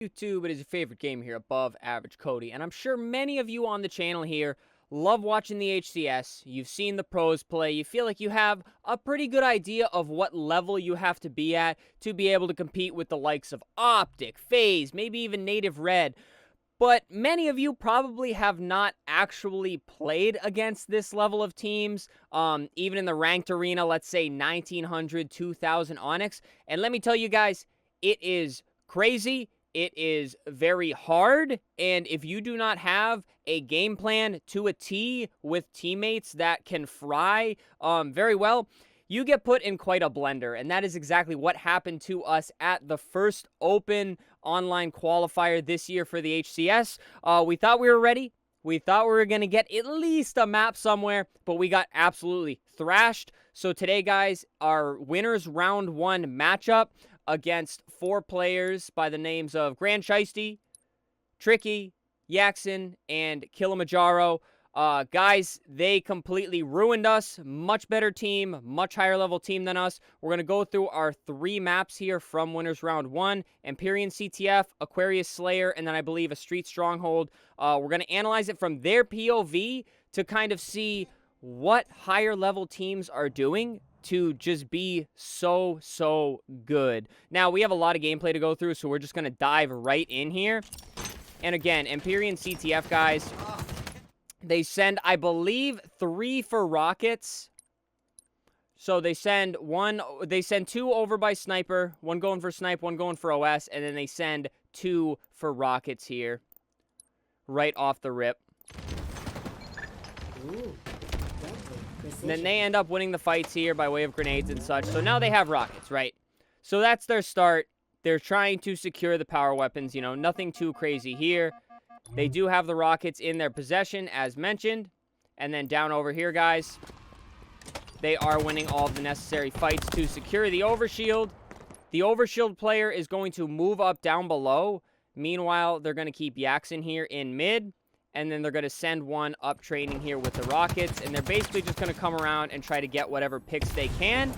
YouTube, it is your favorite gamer here, Above Average Cody, and I'm sure many of you on the channel here love watching the HCS. You've seen the pros play. You feel like you have a pretty good idea of what level you have to be at to be able to compete with the likes of Optic, FaZe, maybe even Native Red. But many of you probably have not actually played against this level of teams, even in the ranked arena, let's say 1900, 2000 Onyx. And let me tell you guys, it is crazy. It is very hard, and if you do not have a game plan to a T with teammates that can fry very well, you get put in quite a blender, and that is exactly what happened to us at the first open online qualifier this year for the HCS. We thought we were ready. We thought we were going to get at least a map somewhere, but we got absolutely thrashed. So today, guys, our winners round one matchup against 4 players by the names of Grand Shiesty, Tricky, Yaxon, and Kilimanjaro. Guys, they completely ruined us. Much better team, much higher level team than us. We're going to go through our 3 maps here from winners round 1. Emperion CTF, Aquarius Slayer, and then I believe a Street Stronghold. We're going to analyze it from their POV to kind of see what higher level teams are doing to just be so good. Now, we have a lot of gameplay to go through, so we're just going to dive right in here. And again, Emperion CTF, guys, they send, I believe, 3 for rockets. So they send 2 over by sniper, 1 going for snipe, 1 going for OS, and then they send 2 for rockets here, right off the rip. Ooh. And then they end up winning the fights here by way of grenades and such. So now they have rockets, right? So that's their start. They're trying to secure the power weapons. You know, nothing too crazy here. They do have the rockets in their possession, as mentioned. And then down over here, guys, they are winning all of the necessary fights to secure the overshield. The overshield player is going to move up down below. Meanwhile, they're going to keep Yaxon here in mid. And then they're going to send 1 up training here with the rockets. And they're basically just going to come around and try to get whatever picks they can.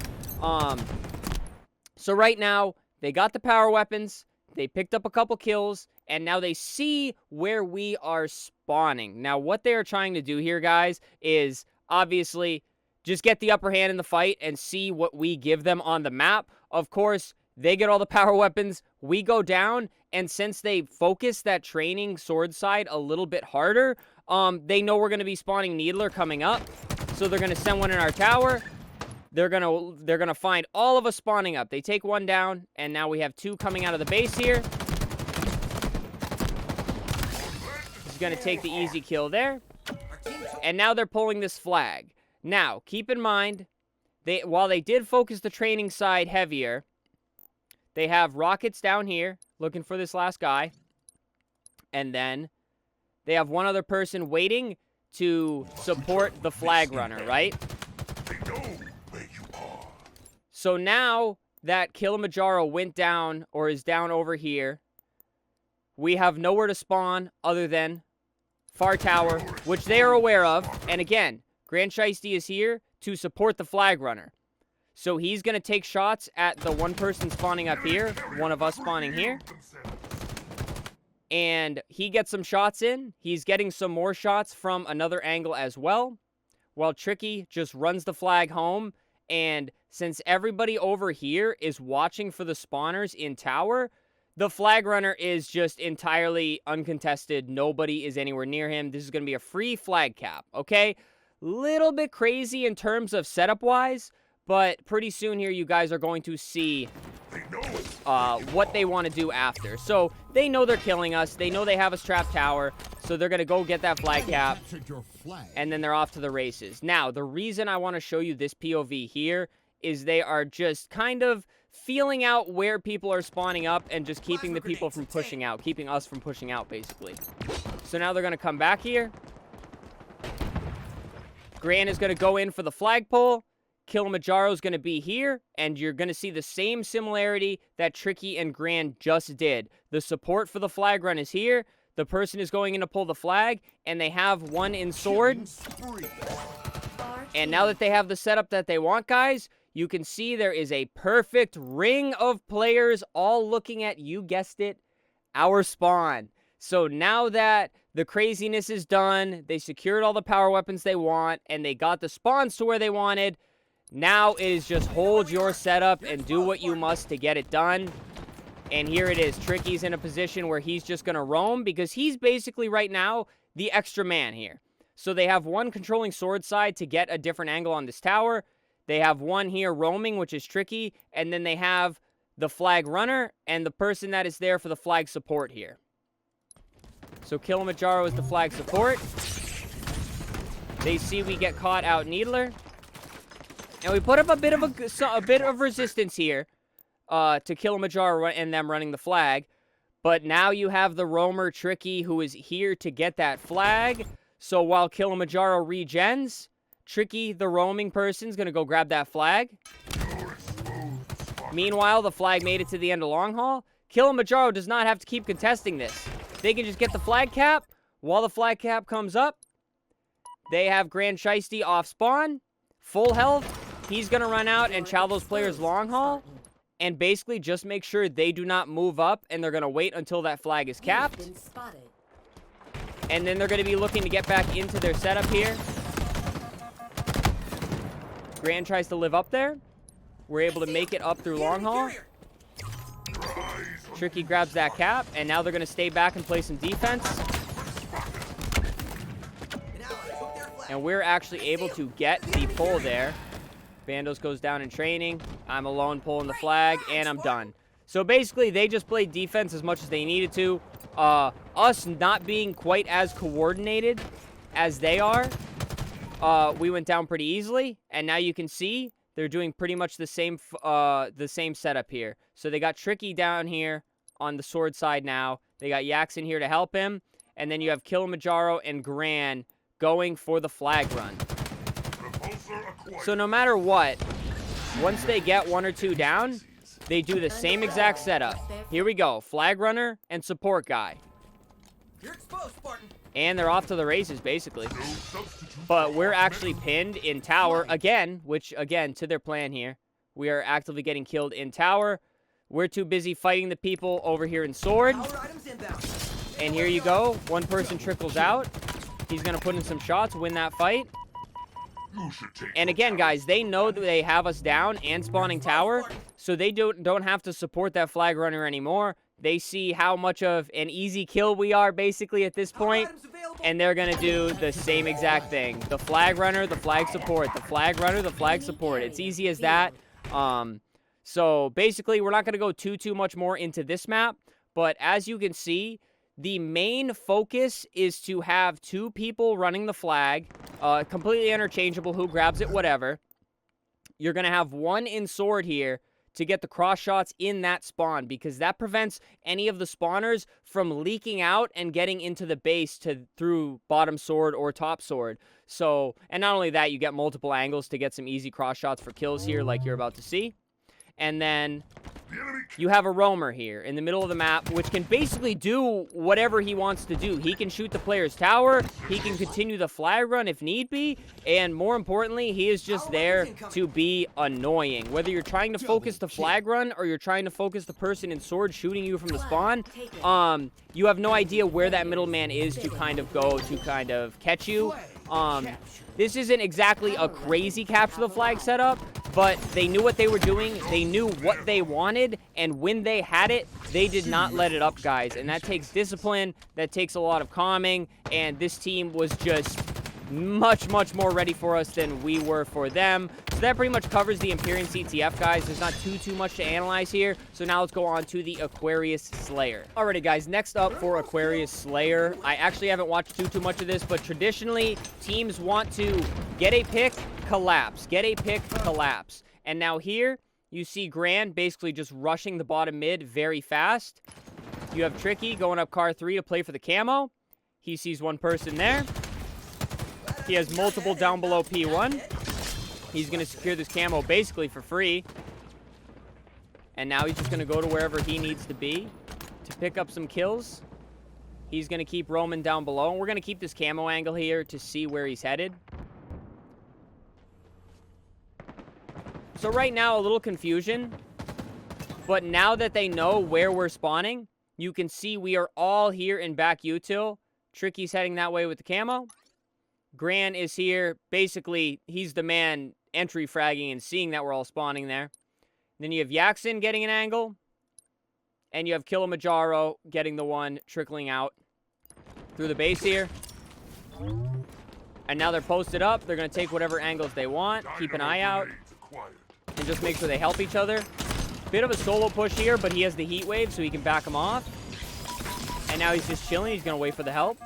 So right now, they got the power weapons. They picked up a couple kills. And now they see where we are spawning. Now, what they are trying to do here, guys, is obviously just get the upper hand in the fight and see what we give them on the map. Of course, they get all the power weapons. We go down. And since they focus that training sword side a little bit harder, they know we're going to be spawning Needler coming up. So they're going to send 1 in our tower. They're gonna find all of us spawning up. They take 1 down, and now we have 2 coming out of the base here. He's going to take the easy kill there. And now they're pulling this flag. Now, keep in mind, while they did focus the training side heavier, they have rockets down here looking for this last guy. And then they have 1 other person waiting to support the flag runner, right? So now that Kilimanjaro went down or is down over here, we have nowhere to spawn other than Far Tower, which they are aware of. And again, Grand Shiesty is here to support the flag runner. So he's going to take shots at the 1 person spawning up here, 1 of us spawning here. And he gets some shots in. He's getting some more shots from another angle as well. While Tricky just runs the flag home. And since everybody over here is watching for the spawners in tower, the flag runner is just entirely uncontested. Nobody is anywhere near him. This is going to be a free flag cap, okay? Little bit crazy in terms of setup-wise. But pretty soon here, you guys are going to see what they want to do after. So they know they're killing us. They know they have a trapped tower. So they're going to go get that flag cap. And then they're off to the races. Now, the reason I want to show you this POV here is they are just kind of feeling out where people are spawning up and just keeping the people from pushing out. Keeping us from pushing out, basically. So now they're going to come back here. Gran is going to go in for the flagpole. Kilimanjaro is going to be here, and you're going to see the same similarity that Tricky and Grand just did. The support for the flag run is here. The person is going in to pull the flag, and they have 1 in sword. And now that they have the setup that they want, guys, you can see there is a perfect ring of players all looking at, you guessed it, our spawn. So now that the craziness is done, they secured all the power weapons they want, and they got the spawns to where they wanted, now it is just hold your setup and do what you must to get it done. And here it is. Tricky's in a position where he's just going to roam because he's basically right now the extra man here. So they have one controlling sword side to get a different angle on this tower. They have one here roaming, which is Tricky. And then they have the flag runner and the person that is there for the flag support here. So Kilimanjaro is the flag support. They see we get caught out Needler. And we put up a bit of resistance here to Kilimanjaro and them running the flag. But now you have the roamer Tricky who is here to get that flag. So while Kilimanjaro regens, Tricky, the roaming person, is going to go grab that flag. Meanwhile, the flag made it to the end of Long Haul. Kilimanjaro does not have to keep contesting this. They can just get the flag cap. While the flag cap comes up, they have Grand Shiesty off spawn. Full health. He's going to run out and chow those players long haul. And basically just make sure they do not move up. And they're going to wait until that flag is capped. And then they're going to be looking to get back into their setup here. Grand tries to live up there. We're able to make it up through long haul. Tricky grabs that cap. And now they're going to stay back and play some defense. And we're actually able to get the pull there. Bandos goes down in training. I'm alone pulling the flag, and I'm done. So basically, they just played defense as much as they needed to. Us not being quite as coordinated as they are, we went down pretty easily. And now you can see they're doing pretty much the same setup here. So they got Tricky down here on the sword side now. They got Yax in here to help him. And then you have Kilimanjaro and Gran going for the flag run. So no matter what, once they get one or two down, they do the same exact setup. Here we go. Flag runner and support guy. And they're off to the races, basically. But we're actually pinned in tower again, which, again, to their plan here. We are actively getting killed in tower. We're too busy fighting the people over here in sword. And here you go. One person trickles out. He's going to put in some shots, win that fight. And again, guys, they know that they have us down and spawning tower, so they don't have to support that flag runner anymore. They see how much of an easy kill we are, basically, at this point, and they're going to do the same exact thing. The flag runner, the flag support. The flag runner, the flag support. It's easy as that. So, basically, we're not going to go too much more into this map, but as you can see, the main focus is to have two people running the flag, completely interchangeable, who grabs it, whatever. You're going to have one in sword here to get the cross shots in that spawn, because that prevents any of the spawners from leaking out and getting into the base through bottom sword or top sword. So, and not only that, you get multiple angles to get some easy cross shots for kills here, like you're about to see. And then you have a roamer here in the middle of the map, which can basically do whatever he wants to do. He can shoot the player's tower. He can continue the flag run if need be. And more importantly, he is just there to be annoying. Whether you're trying to focus the flag run or you're trying to focus the person in sword shooting you from the spawn, you have no idea where that middleman is to kind of go to kind of catch you. This isn't exactly a crazy capture the flag setup, but they knew what they were doing, they knew what they wanted, and when they had it, they did not let it up, guys. And that takes discipline, that takes a lot of calming, and this team was just much more ready for us than we were for them. So that pretty much covers the Emperion CTF, guys. There's not too much to analyze here. So now let's go on to the Aquarius Slayer. Alrighty, guys, next up for Aquarius Slayer. I actually haven't watched too much of this, but traditionally, teams want to get a pick, collapse. Get a pick, collapse. And now here, you see Gran basically just rushing the bottom mid very fast. You have Tricky going up car 3 to play for the camo. He sees one person there. He has multiple down below P1. He's going to secure this camo basically for free. And now he's just going to go to wherever he needs to be to pick up some kills. He's going to keep roaming down below. And we're going to keep this camo angle here to see where he's headed. So right now, a little confusion. But now that they know where we're spawning, You can see we are all here in back util. Tricky's heading that way with the camo. Gran is here. Basically, he's the man entry fragging and seeing that we're all spawning there. Then you have Yaxin getting an angle. And you have Kilimanjaro getting the one trickling out through the base here. And now they're posted up. They're going to take whatever angles they want. Keep an eye out. And just make sure they help each other. Bit of a solo push here, but he has the heat wave, so he can back him off. And now he's just chilling. He's going to wait for the help.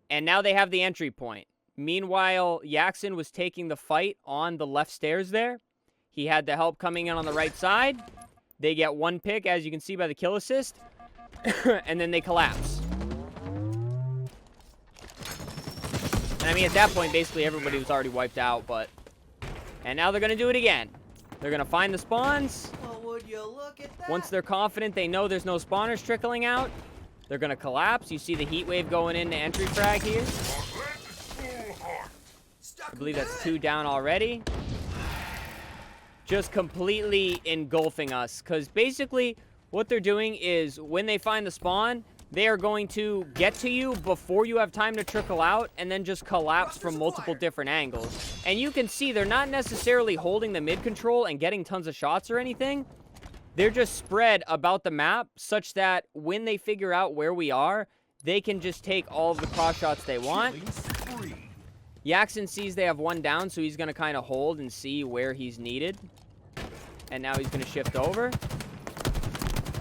And now they have the entry point. Meanwhile, Yaxin was taking the fight on the left stairs there. He had the help coming in on the right side. They get one pick, as you can see by the kill assist. And then they collapse. And I mean, at that point, basically everybody was already wiped out, but... And now they're going to do it again. They're going to find the spawns. Well, would you look at that? Once they're confident they know there's no spawners trickling out, they're going to collapse. You see the heat wave going into entry frag here. I believe that's 2 down already. Just completely engulfing us. Because basically, what they're doing is, when they find the spawn, they are going to get to you before you have time to trickle out, and then just collapse from multiple different angles. And you can see they're not necessarily holding the mid control and getting tons of shots or anything. They're just spread about the map, such that when they figure out where we are, they can just take all of the cross shots they want. Yaxin sees they have 1 down, so he's going to kind of hold and see where he's needed. And now he's going to shift over.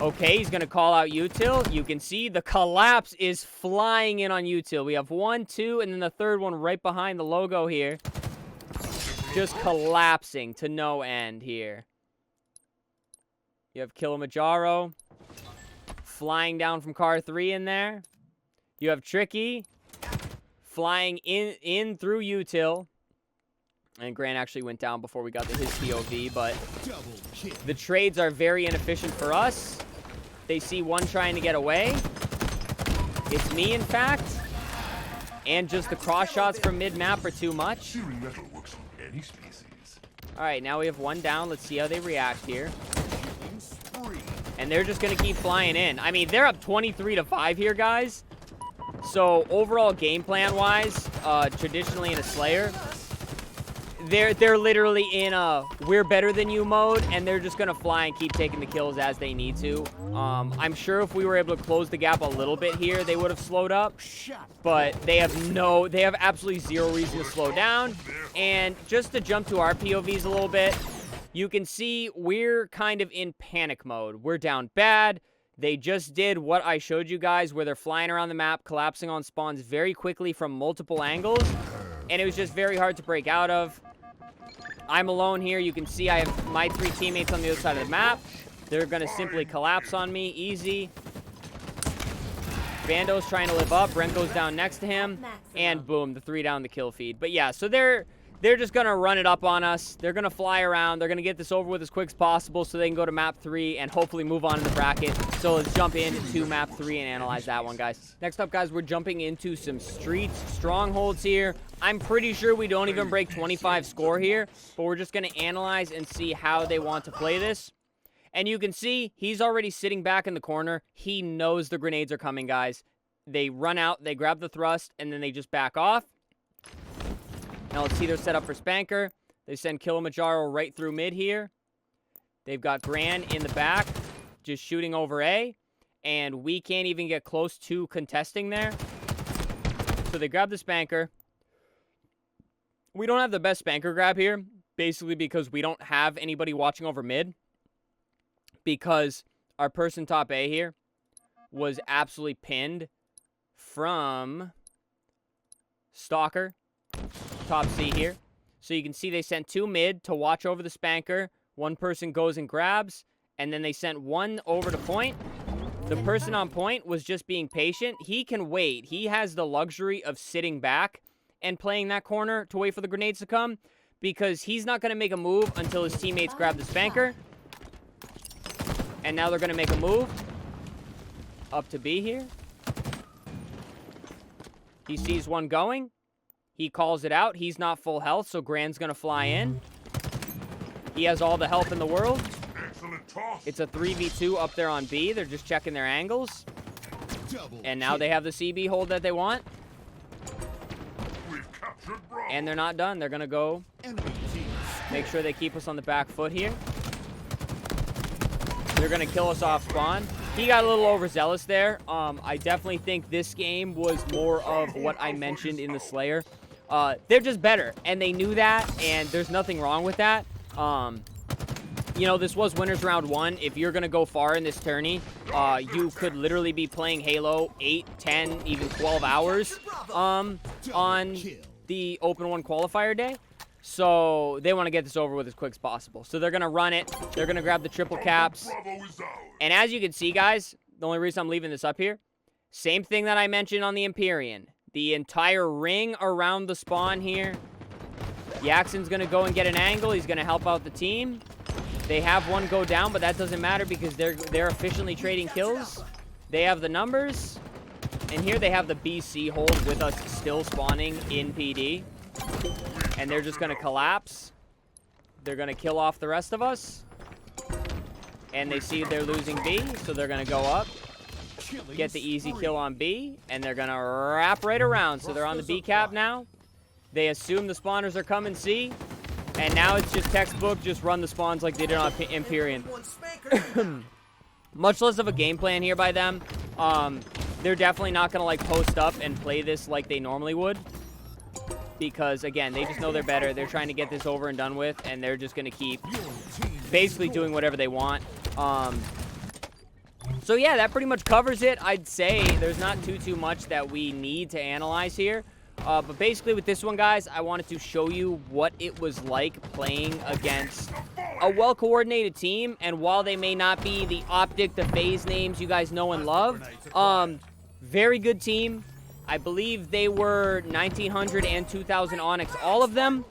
Okay, he's going to call out util. You can see the collapse is flying in on util. We have 1, 2, and then the third one right behind the logo here. Just collapsing to no end here. You have Kilimanjaro flying down from car 3 in there. You have Tricky flying in through util. And Grant actually went down before we got to his POV, but the trades are very inefficient for us. They see one trying to get away. It's me, in fact. And just the cross shots from mid-map are too much. Alright, now we have 1 down. Let's see how they react here. And they're just going to keep flying in. I mean, they're up 23-5 here, guys. So, overall game plan-wise, traditionally in a Slayer, they're literally in a we're better than you mode, and they're just gonna fly and keep taking the kills as they need to. I'm sure if we were able to close the gap a little bit here, they would have slowed up, but they have absolutely zero reason to slow down. And just to jump to our POVs a little bit, you can see we're kind of in panic mode. We're down bad. They just did what I showed you guys, where they're flying around the map, collapsing on spawns very quickly from multiple angles, and it was just very hard to break out of. I'm alone here. You can see I have my 3 teammates on the other side of the map. They're going to simply collapse on me. Easy. Bando's trying to live up. Brent goes down next to him. And boom, the 3 down the kill feed. But yeah, so they're just going to run it up on us. They're going to fly around. They're going to get this over with as quick as possible so they can go to map 3 and hopefully move on in the bracket. So let's jump into map 3 and analyze that one, guys. Next up, guys, we're jumping into some streets, strongholds here. I'm pretty sure we don't even break 25 score here, but we're just going to analyze and see how they want to play this. And you can see he's already sitting back in the corner. He knows the grenades are coming, guys. They run out, they grab the thrust, and then they just back off. Now let's see their setup for Spanker. They send Kilimanjaro right through mid here. They've got Gran in the back, just shooting over A. And we can't even get close to contesting there. So they grab the Spanker. We don't have the best Spanker grab here, basically because we don't have anybody watching over mid. Because our person top A here was absolutely pinned from Stalker. Top C here. So you can see they sent 2 mid to watch over the Spanker. One person goes and grabs, and then they sent 1 over to point. The person on point was just being patient. He can wait. He has the luxury of sitting back and playing that corner to wait for the grenades to come, because he's not going to make a move until his teammates grab the Spanker. And now they're going to make a move up to B here. He sees one going. He calls it out. He's not full health, so Gran's going to fly in. He has all the health in the world. It's a 3v2 up there on B. They're just checking their angles. And now they have the CB hold that they want. And they're not done. They're going to go make sure they keep us on the back foot here. They're going to kill us off spawn. He got a little overzealous there. I definitely think this game was more of what I mentioned in the Slayer. They're just better, and they knew that, and there's nothing wrong with that. You know, this was winners round 1. If you're going to go far in this tourney, you could literally be playing Halo 8, 10, even 12 hours on the Open 1 qualifier day. So they want to get this over with as quick as possible. So they're going to run it. They're going to grab the triple caps. And as you can see, guys, the only reason I'm leaving this up here, same thing that I mentioned on the Emperion. The entire ring around the spawn here. Jackson's going to go and get an angle. He's going to help out the team. They have one go down, but that doesn't matter because they're efficiently trading kills. They have the numbers. And here they have the BC hold with us still spawning in PD. And they're just going to collapse. They're going to kill off the rest of us. And they see they're losing B, so they're going to go up. Get the easy kill on B. And they're going to wrap right around. So they're on the B cap now. They assume the spawners are coming C. And now it's just textbook, just run the spawns like they did on Emperion. Much less of a game plan here by them. They're definitely not going to like post up and play this like they normally would. Because, again, they just know they're better. They're trying to get this over and done with. And they're just going to keep basically doing whatever they want. So, yeah, that pretty much covers it. I'd say there's not too much that we need to analyze here. But basically with this one, guys, I wanted to show you what it was like playing against a well-coordinated team. And while they may not be the Optic, the FaZe names you guys know and love, very good team. I believe they were 1900 and 2000 Onyx, all of them.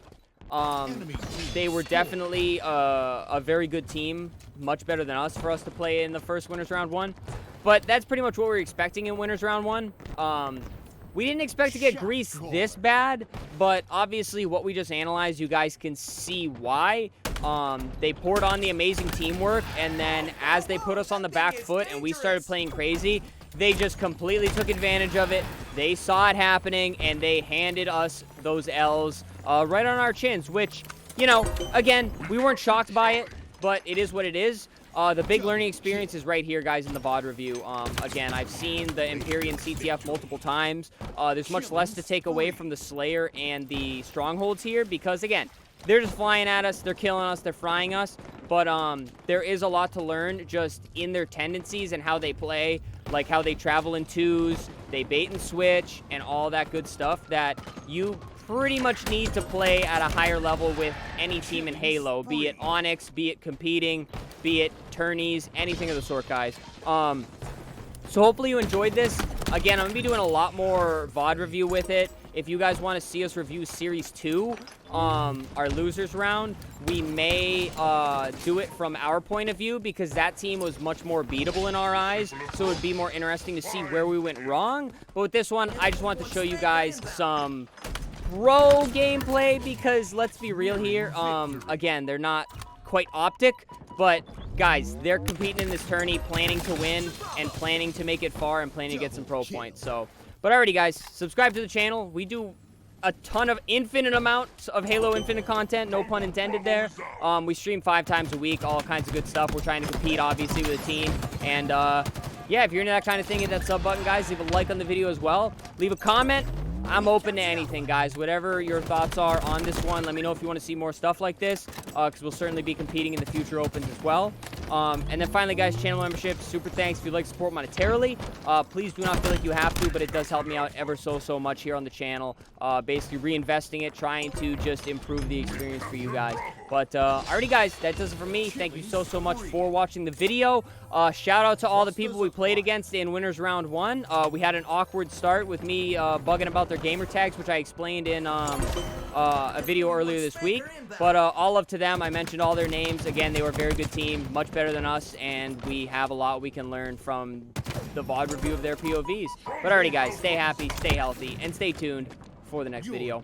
They were definitely a very good team, much better than us for us to play in the first Winners Round 1. But that's pretty much what we were expecting in Winners Round 1. We didn't expect to get greased this bad, but obviously what we just analyzed, you guys can see why. They poured on the amazing teamwork, and then as they put us on the back foot and we started playing crazy, they just completely took advantage of it. They saw it happening, and they handed us those L's right on our chins, which, you know, again, we weren't shocked by it, but it is what it is. The big learning experience is right here, guys, in the VOD review. Again, I've seen the Emperion CTF multiple times. There's much less to take away from the Slayer and the Strongholds here because, again, they're just flying at us, they're killing us, they're frying us. But there is a lot to learn just in their tendencies and how they play, like how they travel in twos, they bait and switch, and all that good stuff that you pretty much need to play at a higher level with any team in Halo, be it Onyx, be it competing, be it tourneys, anything of the sort, guys. So hopefully you enjoyed this. Again, I'm going to be doing a lot more VOD review with it. If you guys want to see us review Series 2, our losers round, we may do it from our point of view because that team was much more beatable in our eyes. So it would be more interesting to see where we went wrong. But with this one, I just want to show you guys some pro gameplay because let's be real here. Again, they're not quite Optic, but guys, they're competing in this tourney, planning to win and planning to make it far and planning to get some pro points. So, but alrighty, guys, subscribe to the channel. We do a ton of infinite amounts of Halo Infinite content, no pun intended there. We stream 5 times a week, all kinds of good stuff. We're trying to compete, obviously, with a team. And, yeah, if you're into that kind of thing, hit that sub button, guys. Leave a like on the video as well. Leave a comment. I'm open to anything, guys. Whatever your thoughts are on this one, let me know if you want to see more stuff like this, because we'll certainly be competing in the future Opens as well. And then finally, guys, channel membership, super thanks if you'd like to support monetarily. Please do not feel like you have to, but it does help me out ever so much here on the channel. Basically reinvesting it, trying to just improve the experience for you guys. But alrighty, guys, that does it for me. Thank you so much for watching the video. Shout out to all the people we played against in Winners Round 1. We had an awkward start with me bugging about their gamer tags, which I explained in a video earlier this week. But all up to them. I mentioned all their names. Again, they were a very good team, much better than us, and we have a lot we can learn from the VOD review of their POVs. But alrighty, guys, stay happy, stay healthy, and stay tuned for the next video.